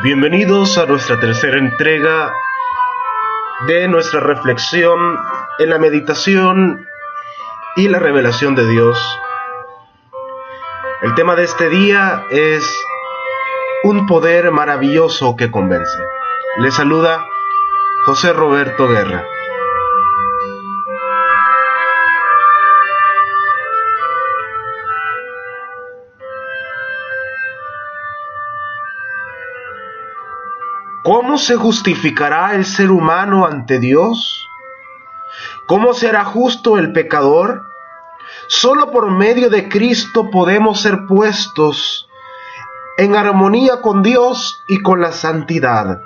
Bienvenidos a nuestra tercera entrega de nuestra reflexión en la meditación y la revelación de Dios. El tema de este día es un poder maravilloso que convence. Les saluda José Roberto Guerra. ¿Cómo se justificará el ser humano ante Dios? ¿Cómo será justo el pecador? Solo por medio de Cristo podemos ser puestos en armonía con Dios y con la santidad.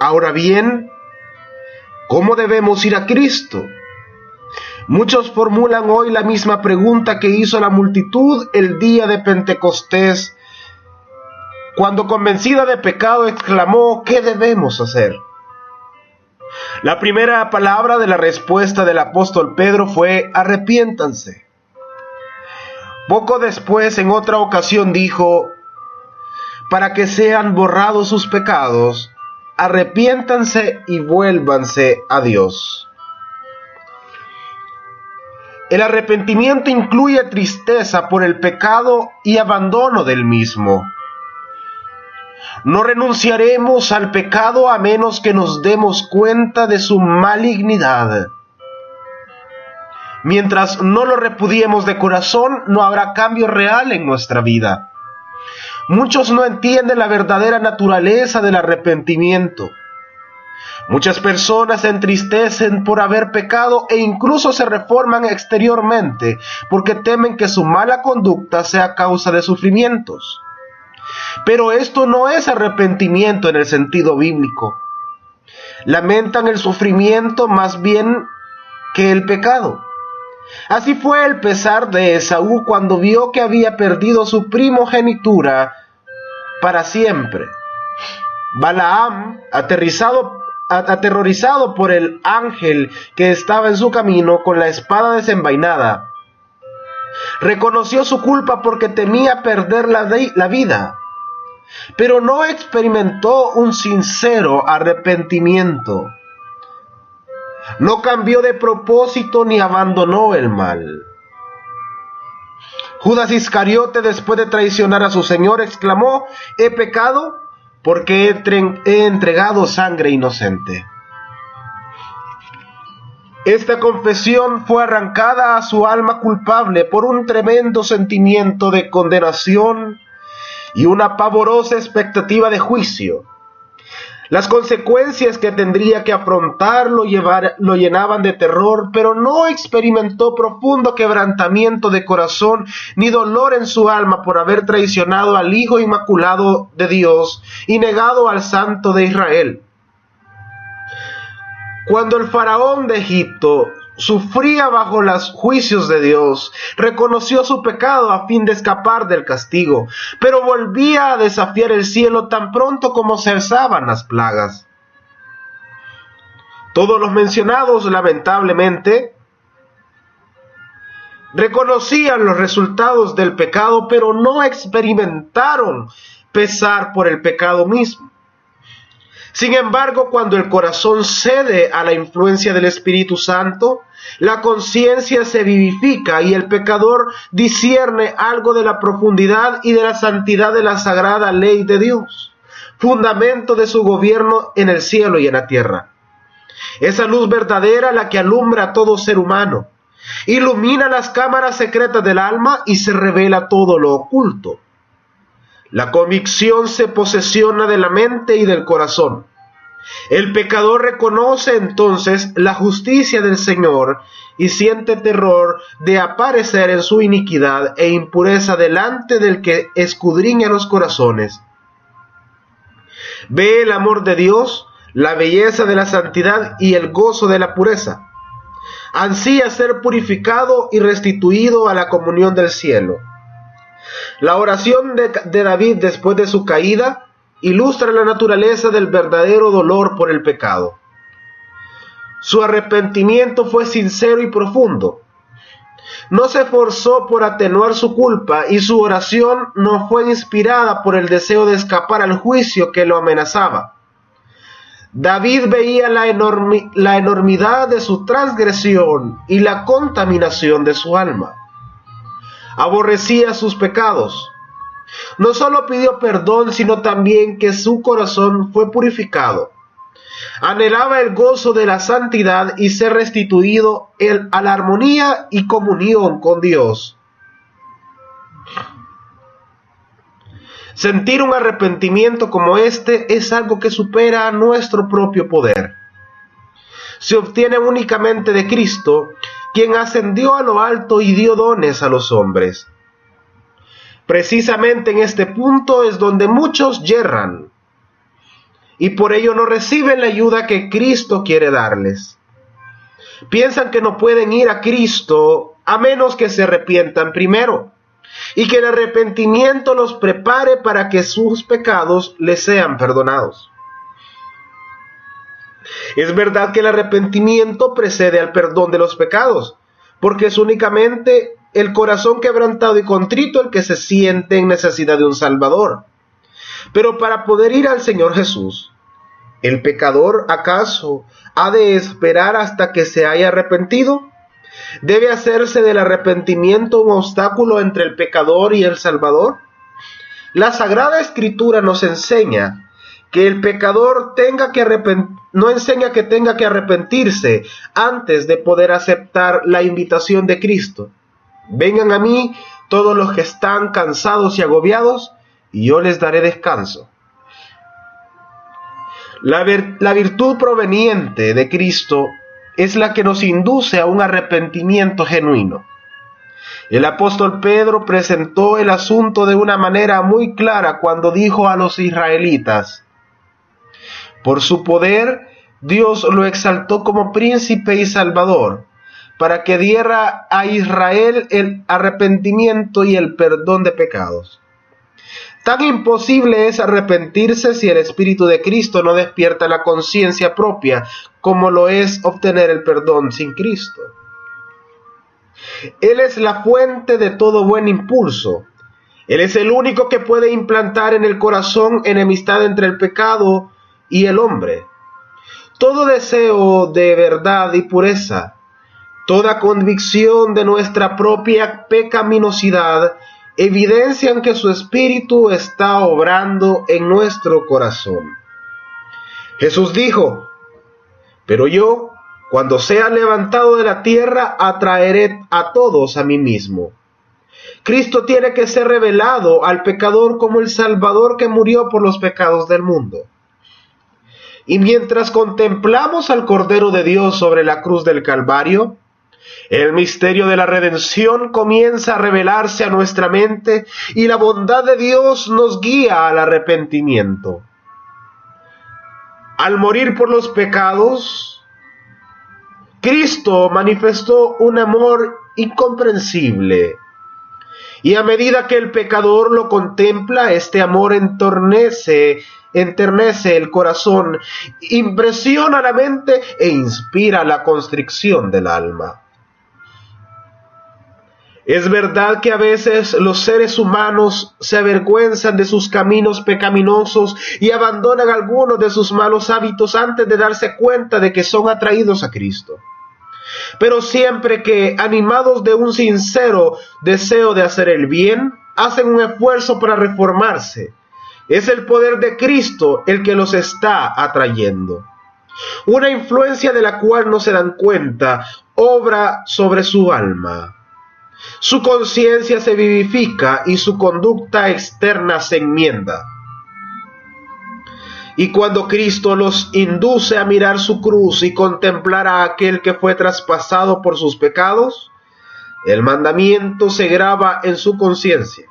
Ahora bien, ¿cómo debemos ir a Cristo? Muchos formulan hoy la misma pregunta que hizo la multitud el día de Pentecostés, cuando convencida de pecado exclamó: ¿qué debemos hacer? La primera palabra de la respuesta del apóstol Pedro fue: arrepiéntanse. Poco después, en otra ocasión, dijo: para que sean borrados sus pecados, arrepiéntanse y vuélvanse a Dios. El arrepentimiento incluye tristeza por el pecado y abandono del mismo. No renunciaremos al pecado a menos que nos demos cuenta de su malignidad. Mientras no lo repudiemos de corazón, no habrá cambio real en nuestra vida. Muchos no entienden la verdadera naturaleza del arrepentimiento. Muchas personas se entristecen por haber pecado e incluso se reforman exteriormente porque temen que su mala conducta sea causa de sufrimientos. Pero esto no es arrepentimiento en el sentido bíblico. Lamentan el sufrimiento más bien que el pecado. Así fue el pesar de Esaú cuando vio que había perdido su primogenitura para siempre. Balaam, aterrorizado por el ángel que estaba en su camino con la espada desenvainada, reconoció su culpa porque temía perder la vida, pero no experimentó un sincero arrepentimiento. No cambió de propósito ni abandonó el mal. Judas Iscariote, después de traicionar a su Señor, exclamó: he pecado porque he entregado sangre inocente. Esta confesión fue arrancada a su alma culpable por un tremendo sentimiento de condenación y una pavorosa expectativa de juicio. Las consecuencias que tendría que afrontar lo llenaban de terror, pero no experimentó profundo quebrantamiento de corazón ni dolor en su alma por haber traicionado al Hijo Inmaculado de Dios y negado al Santo de Israel. Cuando el faraón de Egipto sufría bajo los juicios de Dios, reconoció su pecado a fin de escapar del castigo, pero volvía a desafiar el cielo tan pronto como cesaban las plagas. Todos los mencionados, lamentablemente, reconocían los resultados del pecado, pero no experimentaron pesar por el pecado mismo. Sin embargo, cuando el corazón cede a la influencia del Espíritu Santo, la conciencia se vivifica y el pecador discierne algo de la profundidad y de la santidad de la sagrada ley de Dios, fundamento de su gobierno en el cielo y en la tierra. Esa luz verdadera, la que alumbra a todo ser humano, ilumina las cámaras secretas del alma y se revela todo lo oculto. La convicción se posesiona de la mente y del corazón. El pecador reconoce entonces la justicia del Señor y siente terror de aparecer en su iniquidad e impureza delante del que escudriña los corazones. Ve el amor de Dios, la belleza de la santidad y el gozo de la pureza. Ansía ser purificado y restituido a la comunión del cielo. La oración de David después de su caída ilustra la naturaleza del verdadero dolor por el pecado. Su arrepentimiento fue sincero y profundo. No se esforzó por atenuar su culpa y su oración no fue inspirada por el deseo de escapar al juicio que lo amenazaba. David veía la enormidad de su transgresión y la contaminación de su alma. Aborrecía sus pecados. No solo pidió perdón, sino también que su corazón fue purificado. Anhelaba el gozo de la santidad y ser restituido a la armonía y comunión con Dios. Sentir un arrepentimiento como este es algo que supera nuestro propio poder. Se obtiene únicamente de Cristo, quien ascendió a lo alto y dio dones a los hombres. Precisamente en este punto es donde muchos yerran, y por ello no reciben la ayuda que Cristo quiere darles. Piensan que no pueden ir a Cristo a menos que se arrepientan primero, y que el arrepentimiento los prepare para que sus pecados les sean perdonados. Es verdad que el arrepentimiento precede al perdón de los pecados, porque es únicamente el corazón quebrantado y contrito el que se siente en necesidad de un Salvador. Pero para poder ir al Señor Jesús, ¿el pecador acaso ha de esperar hasta que se haya arrepentido? ¿Debe hacerse del arrepentimiento un obstáculo entre el pecador y el Salvador? La Sagrada Escritura nos enseña que el pecador no enseña que tenga que arrepentirse antes de poder aceptar la invitación de Cristo. Vengan a mí todos los que están cansados y agobiados, y yo les daré descanso. La virtud proveniente de Cristo es la que nos induce a un arrepentimiento genuino. El apóstol Pedro presentó el asunto de una manera muy clara cuando dijo a los israelitas: por su poder, Dios lo exaltó como príncipe y salvador, para que diera a Israel el arrepentimiento y el perdón de pecados. Tan imposible es arrepentirse si el Espíritu de Cristo no despierta la conciencia propia, como lo es obtener el perdón sin Cristo. Él es la fuente de todo buen impulso. Él es el único que puede implantar en el corazón enemistad entre el pecado y el hombre. Todo deseo de verdad y pureza, toda convicción de nuestra propia pecaminosidad, evidencian que su Espíritu está obrando en nuestro corazón. Jesús dijo: pero yo, cuando sea levantado de la tierra, atraeré a todos a mí mismo. Cristo tiene que ser revelado al pecador como el Salvador que murió por los pecados del mundo. Y mientras contemplamos al Cordero de Dios sobre la cruz del Calvario, el misterio de la redención comienza a revelarse a nuestra mente y la bondad de Dios nos guía al arrepentimiento. Al morir por los pecados, Cristo manifestó un amor incomprensible. Y a medida que el pecador lo contempla, este amor enternece el corazón, impresiona la mente e inspira la constricción del alma. Es verdad que a veces los seres humanos se avergüenzan de sus caminos pecaminosos y abandonan algunos de sus malos hábitos antes de darse cuenta de que son atraídos a Cristo. Pero siempre que, animados de un sincero deseo de hacer el bien, hacen un esfuerzo para reformarse, es el poder de Cristo el que los está atrayendo. Una influencia de la cual no se dan cuenta obra sobre su alma. Su conciencia se vivifica y su conducta externa se enmienda. Y cuando Cristo los induce a mirar su cruz y contemplar a aquel que fue traspasado por sus pecados, el mandamiento se graba en su conciencia.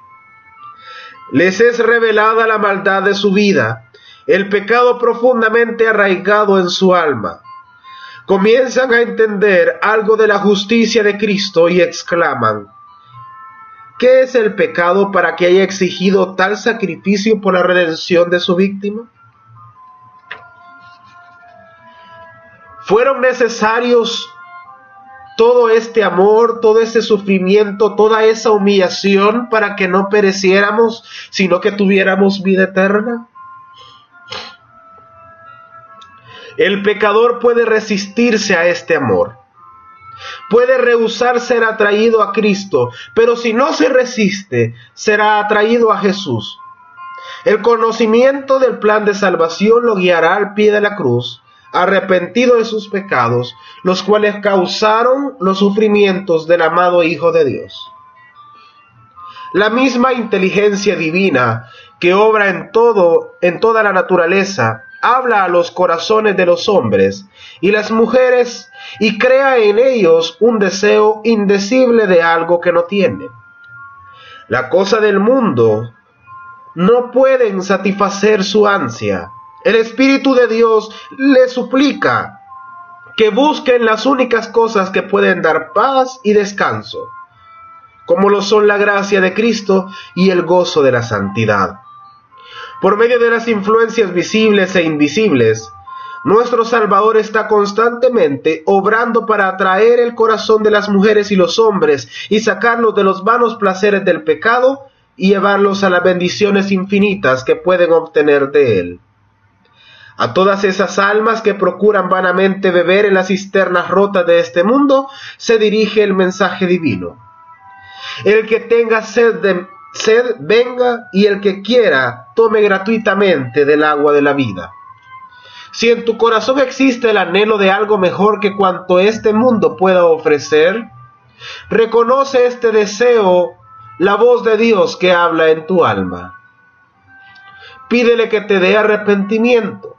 Les es revelada la maldad de su vida, el pecado profundamente arraigado en su alma. Comienzan a entender algo de la justicia de Cristo y exclaman: ¿qué es el pecado para que haya exigido tal sacrificio por la redención de su víctima? Fueron necesarios todo este amor, todo ese sufrimiento, toda esa humillación para que no pereciéramos, sino que tuviéramos vida eterna? El pecador puede resistirse a este amor, puede rehusar ser atraído a Cristo, pero si no se resiste, será atraído a Jesús. El conocimiento del plan de salvación lo guiará al pie de la cruz, arrepentido de sus pecados, los cuales causaron los sufrimientos del amado Hijo de Dios. La misma inteligencia divina que obra en toda la naturaleza, habla a los corazones de los hombres y las mujeres y crea en ellos un deseo indecible de algo que no tienen. La cosa del mundo no pueden satisfacer su ansia. El Espíritu de Dios les suplica que busquen las únicas cosas que pueden dar paz y descanso, como lo son la gracia de Cristo y el gozo de la santidad. Por medio de las influencias visibles e invisibles, nuestro Salvador está constantemente obrando para atraer el corazón de las mujeres y los hombres y sacarlos de los vanos placeres del pecado y llevarlos a las bendiciones infinitas que pueden obtener de él. A todas esas almas que procuran vanamente beber en las cisternas rotas de este mundo, se dirige el mensaje divino. El que tenga sed, venga, y el que quiera, tome gratuitamente del agua de la vida. Si en tu corazón existe el anhelo de algo mejor que cuanto este mundo pueda ofrecer, reconoce este deseo, la voz de Dios que habla en tu alma. Pídele que te dé arrepentimiento,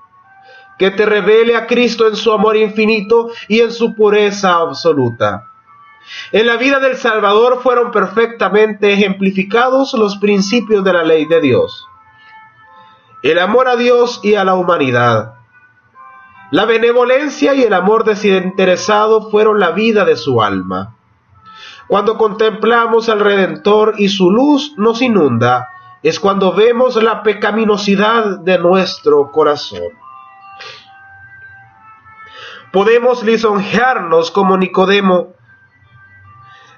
que te revele a Cristo en su amor infinito y en su pureza absoluta. En la vida del Salvador fueron perfectamente ejemplificados los principios de la ley de Dios: el amor a Dios y a la humanidad. La benevolencia y el amor desinteresado fueron la vida de su alma. Cuando contemplamos al Redentor y su luz nos inunda, es cuando vemos la pecaminosidad de nuestro corazón. Podemos lisonjearnos como Nicodemo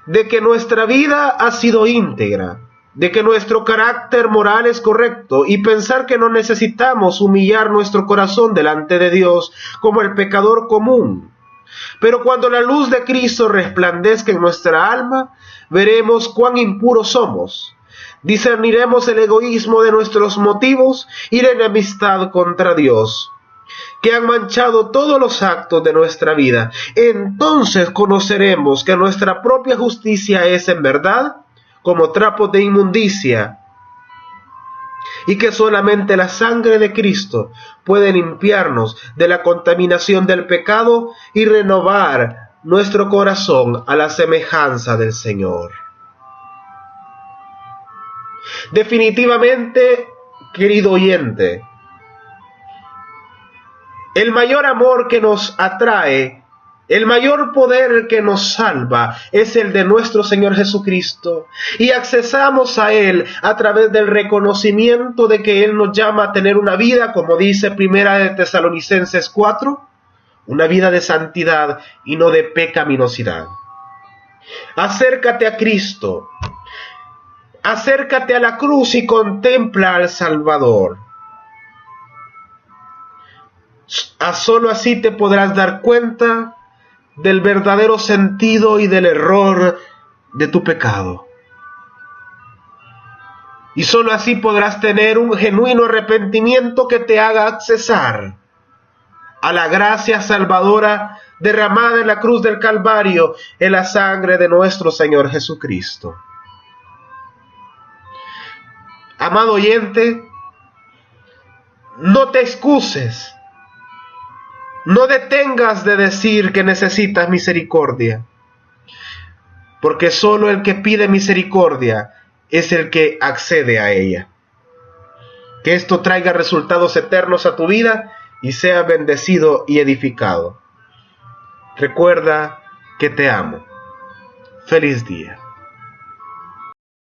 de que nuestra vida ha sido íntegra, de que nuestro carácter moral es correcto y pensar que no necesitamos humillar nuestro corazón delante de Dios como el pecador común. Pero cuando la luz de Cristo resplandezca en nuestra alma, veremos cuán impuros somos. Discerniremos el egoísmo de nuestros motivos y la enemistad contra Dios, que han manchado todos los actos de nuestra vida. Entonces conoceremos que nuestra propia justicia es en verdad como trapos de inmundicia, y que solamente la sangre de Cristo puede limpiarnos de la contaminación del pecado y renovar nuestro corazón a la semejanza del Señor. Definitivamente, querido oyente, el mayor amor que nos atrae, el mayor poder que nos salva es el de nuestro Señor Jesucristo, y accesamos a Él a través del reconocimiento de que Él nos llama a tener una vida, como dice Primera de Tesalonicenses 4, una vida de santidad y no de pecaminosidad. Acércate a Cristo, acércate a la cruz y contempla al Salvador. Solo así te podrás dar cuenta del verdadero sentido y del error de tu pecado. Y solo así podrás tener un genuino arrepentimiento que te haga accesar a la gracia salvadora derramada en la cruz del Calvario en la sangre de nuestro Señor Jesucristo. Amado oyente, no te excuses. No detengas de decir que necesitas misericordia, porque solo el que pide misericordia es el que accede a ella. Que esto traiga resultados eternos a tu vida y sea bendecido y edificado. Recuerda que te amo. Feliz día.